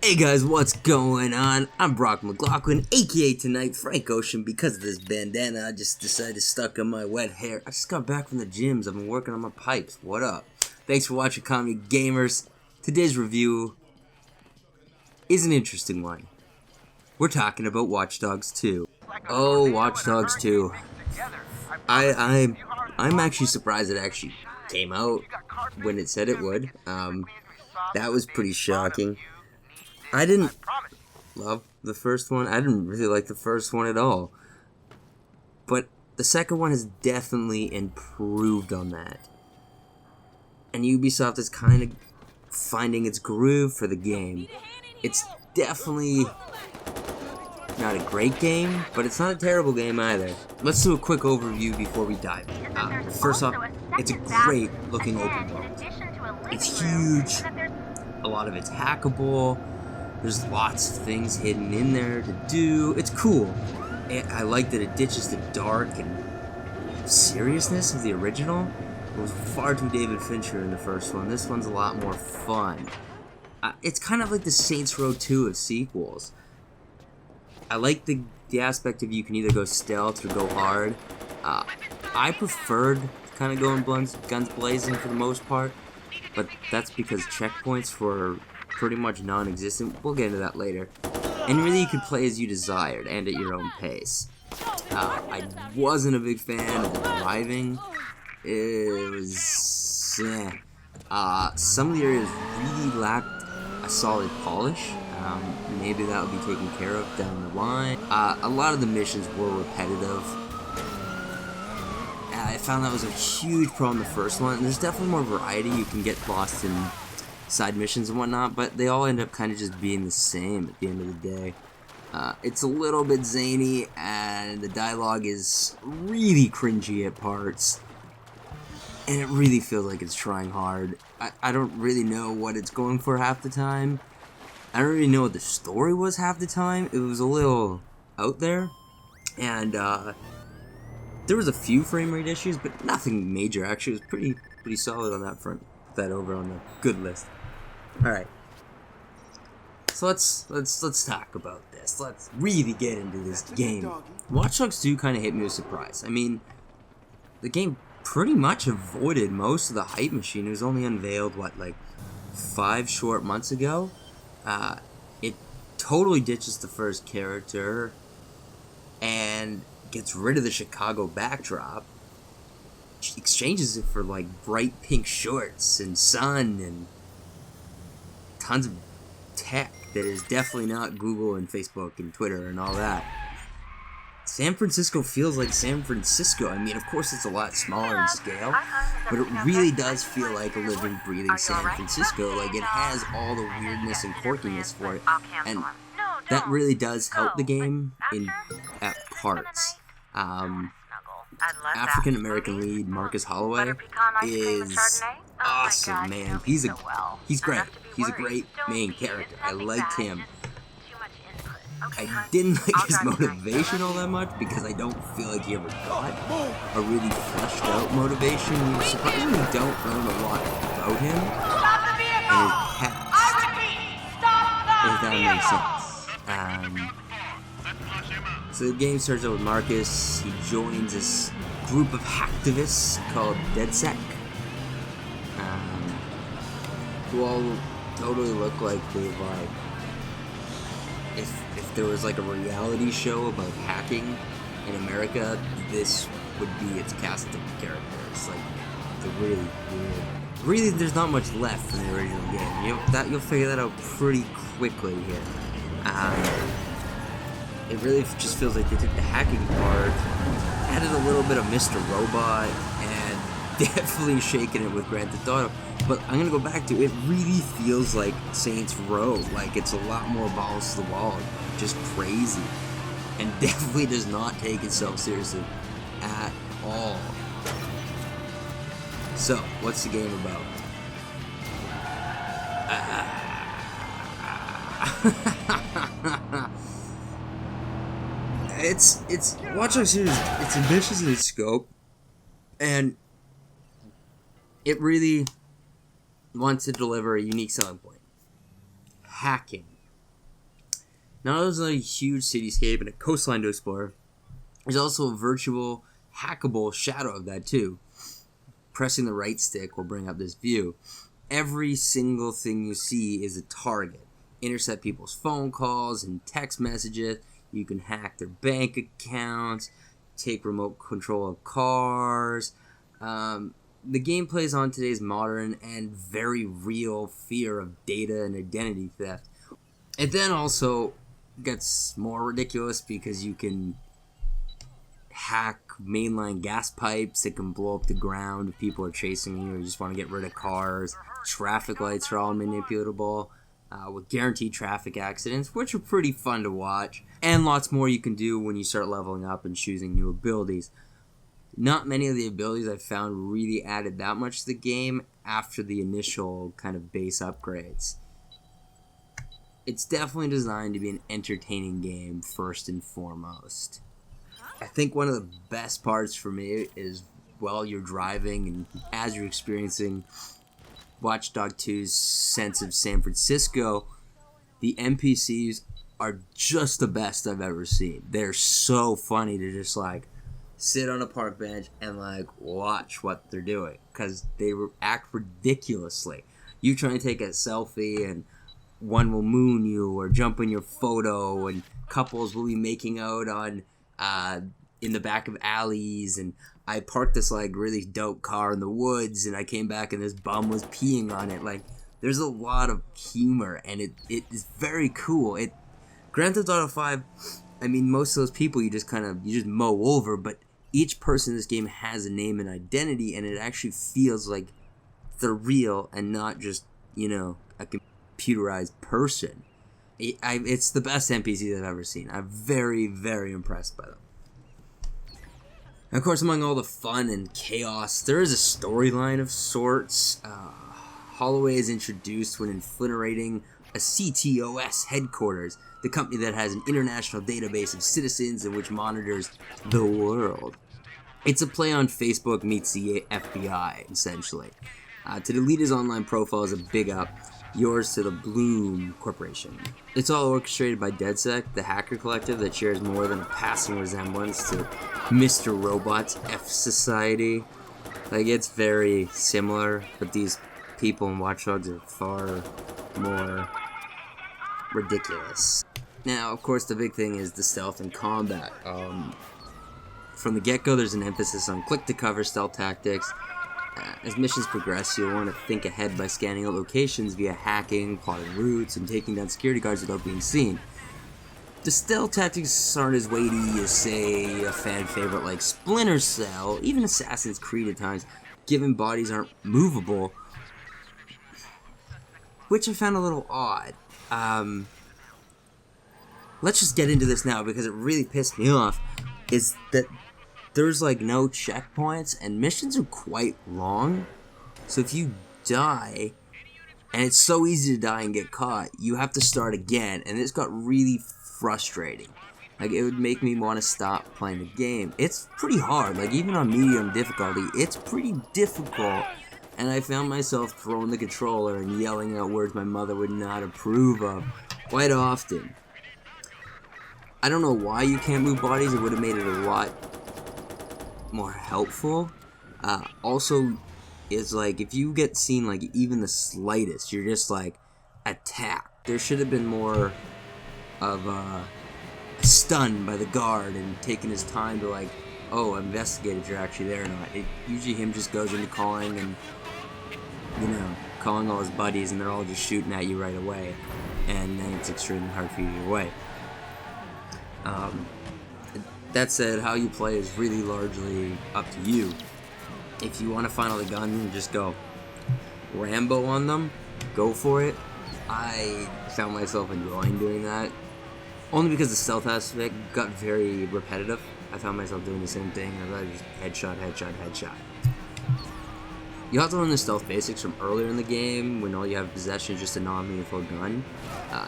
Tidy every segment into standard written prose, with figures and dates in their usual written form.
Hey guys, what's going on? I'm Brock McLaughlin, aka tonight Frank Ocean. Because of this bandana, I just decided to stuck on my wet hair. I just got back from the gyms. I've been working on my pipes. What up? Thanks for watching Comedy Gamers. Today's review is an interesting one. We're talking about Watch Dogs 2. Oh, Watch Dogs 2. I'm actually surprised it actually came out when it said it would. That was pretty shocking. I didn't love the first one. I didn't really like the first one at all. But the second one has definitely improved on that. And Ubisoft is kind of finding its groove for the game. It's definitely not a great game, but it's not a terrible game either. Let's do a quick overview before we dive in. First off, it's a great looking open world. It's huge. A lot of it's hackable. There's lots of things hidden in there to do. It's cool. I like that it ditches the dark and seriousness of the original. It was far too David Fincher in the first one. This one's a lot more fun. It's kind of like the Saints Row 2 of sequels. I like the aspect of you can either go stealth or go hard. I preferred kind of going guns blazing for the most part, but that's because checkpoints were pretty much non-existent. We'll get into that later. And really you could play as you desired and at your own pace. I wasn't a big fan of the driving. It was... some of the areas really lacked a solid polish. Maybe that will be taken care of down the line. A lot of the missions were repetitive. I found that was a huge problem in the first one. There's definitely more variety. You can get lost in side missions and whatnot, but they all end up kind of just being the same at the end of the day. It's a little bit zany, and the dialogue is really cringy at parts, and it really feels like it's trying hard. I don't really know what it's going for half the time. I don't really know what the story was half the time. It was a little out there, and there was a few frame rate issues, but nothing major. Actually, it was pretty solid on that front. Put that over on the good list. All right. So let's talk about this. Let's really get into this game. Watch Dogs 2 kind of hit me with surprise. I mean, the game pretty much avoided most of the hype machine. It was only unveiled like 5 short months ago. It totally ditches the first character and gets rid of the Chicago backdrop. Exchanges it for like bright pink shorts and sun and tons of tech that is definitely not Google and Facebook and Twitter and all that. San Francisco feels like San Francisco. I mean, of course it's a lot smaller in scale, but it really does feel like a living, breathing San Francisco. Like, it has all the weirdness and quirkiness for it, and that really does help the game at parts. African American lead Marcus Holloway is awesome, man. He's great. He's a great main character. I liked him. I didn't like his motivation all that much because I don't feel like he ever got a really fleshed out motivation. You surprisingly don't learn a lot about him and his past, if that makes sense. So the game starts out with Marcus. He joins this group of hacktivists called DedSec, who all totally look like they've like, if there was like a reality show about hacking in America, this would be its cast of characters. Like, they're really weird. Really, there's not much left from the original game. You'll figure that out pretty quickly here. It really just feels like they took the hacking part, added a little bit of Mr. Robot, and definitely shaking it with Grand Theft Auto. But I'm gonna go back to it. Really feels like Saints Row. Like, it's a lot more balls to the wall, just crazy, and definitely does not take itself seriously at all. So, what's the game about? It's Watch Dogs series. It's ambitious in its scope, and it really wants to deliver a unique selling point. Hacking. Not only is there a huge cityscape and a coastline to explore, there's also a virtual, hackable shadow of that too. Pressing the right stick will bring up this view. Every single thing you see is a target. Intercept people's phone calls and text messages. You can hack their bank accounts, take remote control of cars. The gameplay is on today's modern and very real fear of data and identity theft. It then also gets more ridiculous because you can hack mainline gas pipes. It can blow up the ground if people are chasing you or you just want to get rid of cars. Traffic lights are all manipulatable with guaranteed traffic accidents, which are pretty fun to watch. And lots more you can do when you start leveling up and choosing new abilities. Not many of the abilities I found really added that much to the game after the initial kind of base upgrades. It's definitely designed to be an entertaining game first and foremost. I think one of the best parts for me is while you're driving and as you're experiencing Watch Dogs 2's sense of San Francisco, the NPCs are just the best I've ever seen. They're so funny to just like sit on a park bench and like watch what they're doing because they act ridiculously. You try and take a selfie and one will moon you or jump in your photo, and couples will be making out on in the back of alleys. And I parked this like really dope car in the woods, and I came back and this bum was peeing on it. Like, there's a lot of humor, and it is very cool. Grand Theft Auto 5, I mean, most of those people you just mow over, but each person in this game has a name and identity, and it actually feels like they're real and not just, a computerized person. It's the best NPCs I've ever seen. I'm very, very impressed by them. And of course, among all the fun and chaos, there is a storyline of sorts. Holloway is introduced when infiltrating a CTOS headquarters, the company that has an international database of citizens and which monitors the world. It's a play on Facebook meets the FBI, essentially. To delete his online profile is a big up. Yours to the Bloom Corporation. It's all orchestrated by DedSec, the hacker collective that shares more than a passing resemblance to Mr. Robot's F Society. Like, it's very similar, but these people in Watch Dogs are far more ridiculous. Now, of course, the big thing is the stealth and combat. From the get-go, there's an emphasis on click-to-cover stealth tactics. As missions progress, you'll want to think ahead by scanning out locations via hacking, plotting routes, and taking down security guards without being seen. The stealth tactics aren't as weighty as, say, a fan favorite like Splinter Cell, even Assassin's Creed at times, given bodies aren't movable, which I found a little odd. Let's just get into this now because it really pissed me off, is that there's like no checkpoints and missions are quite long. So if you die, and it's so easy to die and get caught, you have to start again, and this got really frustrating. Like, it would make me want to stop playing the game. It's pretty hard, like even on medium difficulty, it's pretty difficult. And I found myself throwing the controller and yelling out words my mother would not approve of quite often. I don't know why you can't move bodies. It would have made it a lot more helpful. Also, is like if you get seen like even the slightest, you're just like attacked. There should have been more of a stun by the guard and taking his time to like, investigate if you're actually there or not. Usually him just goes into calling and calling all his buddies, and they're all just shooting at you right away, and then it's extremely hard for you to get away. That said, how you play is really largely up to you. If you want to find all the guns and just go Rambo on them, go for it. I found myself enjoying doing that, only because the stealth aspect got very repetitive. I found myself doing the same thing. I just headshot. You have to learn the stealth basics from earlier in the game when all you have in possession is just a non-lethal gun.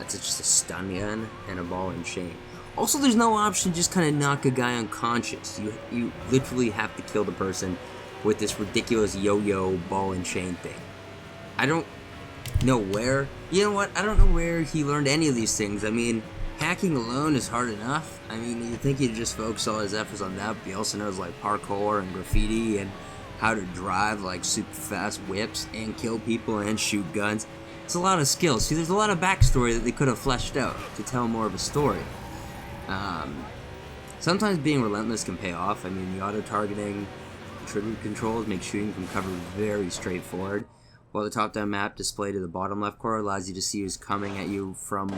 It's just a stun gun and a ball and chain. Also, there's no option to just kind of knock a guy unconscious. You literally have to kill the person with this ridiculous yo-yo ball and chain thing. I don't know where... You know what? I don't know where he learned any of these things. I mean, Hacking alone is hard enough. I mean, you'd think he'd just focus all his efforts on that, but he also knows like parkour and graffiti and how to drive like super fast whips and kill people and shoot guns. It's a lot of skills. See, there's a lot of backstory that they could have fleshed out to tell more of a story. Sometimes being relentless can pay off. I mean, the auto-targeting trigger controls make shooting from cover very straightforward, while the top-down map display to the bottom left corner allows you to see who's coming at you from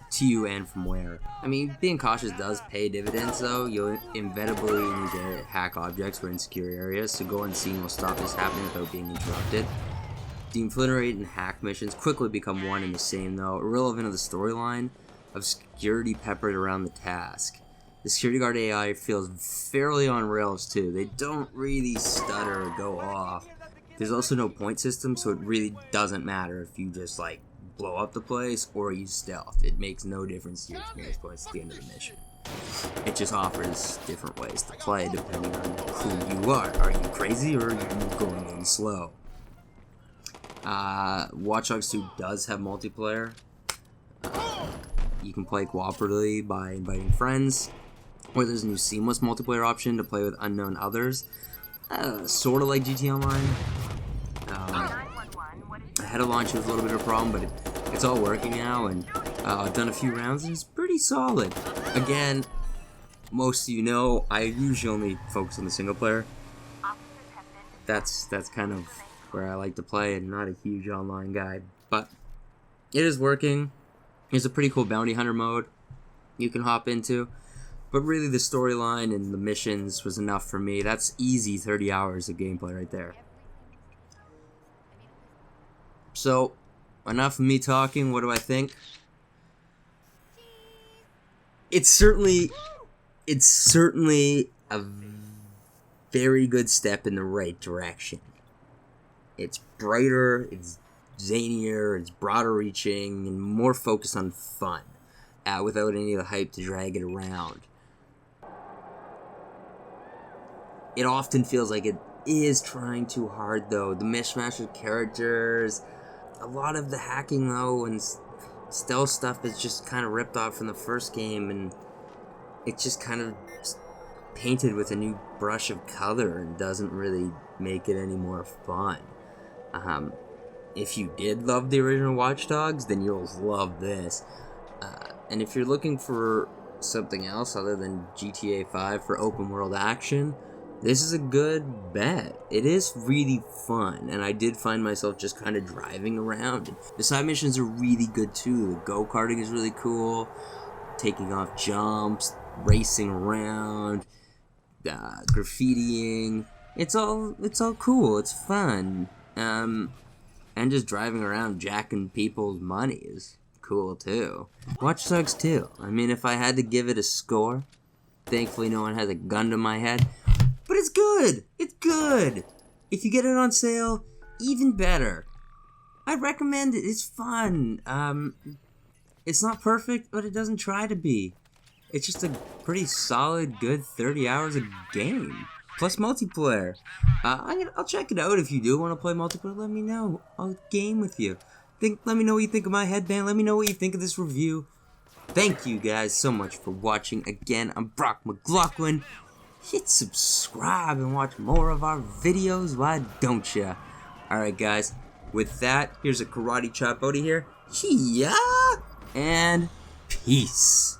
to you and from where. I mean, being cautious does pay dividends though. You'll inevitably need to hack objects for insecure areas, so go unseen will stop this happening without being interrupted. The infiltrate and hack missions quickly become one and the same though, irrelevant of the storyline of security peppered around the task. The security guard AI feels fairly on rails too. They don't really stutter or go off. There's also no point system, so it really doesn't matter if you just like blow up the place or use stealth. It makes no difference to your experience points at the end of the mission. It just offers different ways to play depending on who you are. Are you crazy or are you going in slow? Watch Dogs 2 does have multiplayer. You can play cooperatively by inviting friends, or there's a new seamless multiplayer option to play with unknown others. Sort of like GT Online. Ahead of launch was a little bit of a problem, but it's all working now, and I've done a few rounds and it's pretty solid. Again, most of you know I usually only focus on the single player. That's kind of where I like to play, and not a huge online guy, but it is working. There's a pretty cool bounty hunter mode you can hop into, but really the storyline and the missions was enough for me. That's easy 30 hours of gameplay right there. So, enough of me talking. What do I think? It's certainly a very good step in the right direction. It's brighter, it's zanier, it's broader reaching, and more focused on fun, without any of the hype to drag it around. It often feels like it is trying too hard though. The mishmash of characters, a lot of the hacking though, and stealth stuff is just kind of ripped off from the first game, and it's just kind of painted with a new brush of color and doesn't really make it any more fun. If you did love the original Watch Dogs, then you'll love this. And if you're looking for something else other than GTA 5 for open world action, this is a good bet. It is really fun, and I did find myself just kind of driving around. The side missions are really good too. The go-karting is really cool, taking off jumps, racing around, graffitiing. It's all cool. It's fun. And just driving around jacking people's money is cool too. Watch Dogs 2. I mean, if I had to give it a score, thankfully no one has a gun to my head, but it's good. It's good. If you get it on sale, even better. I'd recommend it. It's fun. It's not perfect, but it doesn't try to be. It's just a pretty solid, good 30 hours of game. Plus multiplayer. I'll check it out if you do want to play multiplayer. Let me know. I'll game with you. Let me know what you think of my headband. Let me know what you think of this review. Thank you guys so much for watching. Again, I'm Brock McLaughlin. Hit subscribe and watch more of our videos. Why don't ya? Alright guys, with that, here's a karate chop out of here. Chia! And peace.